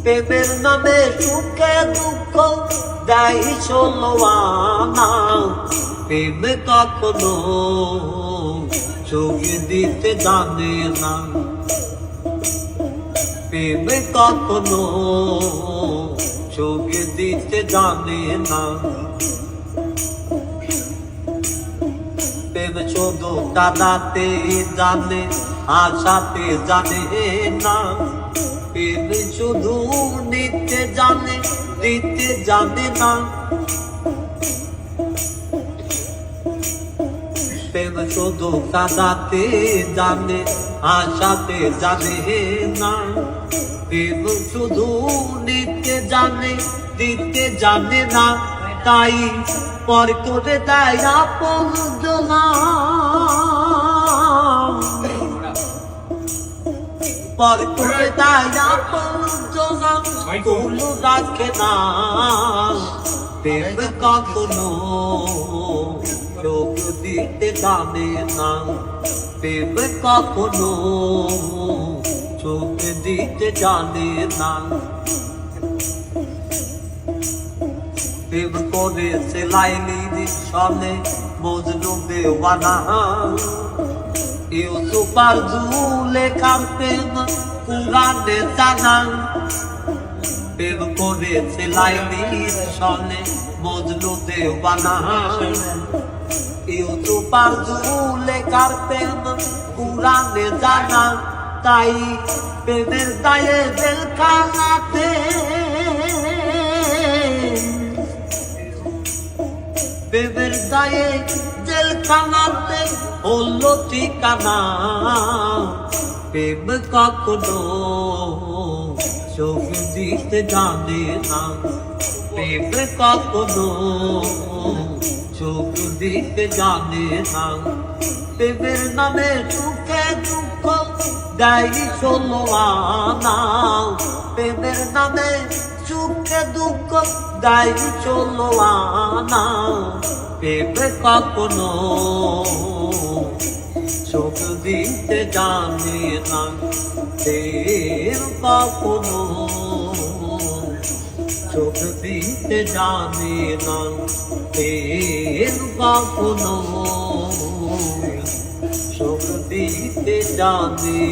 প্রেমের নামে সুখে দুঃখ দেয় ষোলো আনা। প্রেম কখনো চোখ দিতে জানে না, প্রেম কখনো চোখ দিতে জানে না। প্রেম শুধু কাঁদাতে জানে, আশাতে জানে না। প্রেম শুধু নিতে জানে, দিতে জানে না। প্রেম শুধু কাঁদাতে জানে, আশাতে জানে না। প্রেম শুধু নিতে জানে, দিতে জানে না। তাই পর করে দেয় আপনজনা, পর করে দেয় আপনজনা, কোনো রাখে না। প্রেম কখনো চোখ দিতে জানে না, প্রেম কখনো চোখ দিতে জানে না। প্রেম করেছে লাইলির সনে মজনু দেওয়ানা, ইউসুফার জুলেখার প্রেম কুরআনে জানা। প্রেম করেছে লাইলির সনে মজনু দেওয়ানা, ইউসুফার জুলেখার প্রেম কুরআনে জানা। তাই প্রেমের দায়ে জেলখানাতে, প্রেমের দায়ে জেলখানাতে হলো ঠিকানা। প্রেম কখনো চোখ দিতে জানে না, প্রেম কখনো চোখ দিতে জানে না। প্রেমের নামে সুখে দুঃখ দেয় ষোলো আনা। প্রেমের নামে সুখে দুঃখ দেয় ষোলো আনা। প্রেম কখনো চোখ দিতে জানে না, প্রেম কখনো চোখ দিতে জানে না। প্রেম কখনো চোখ দিতে জানে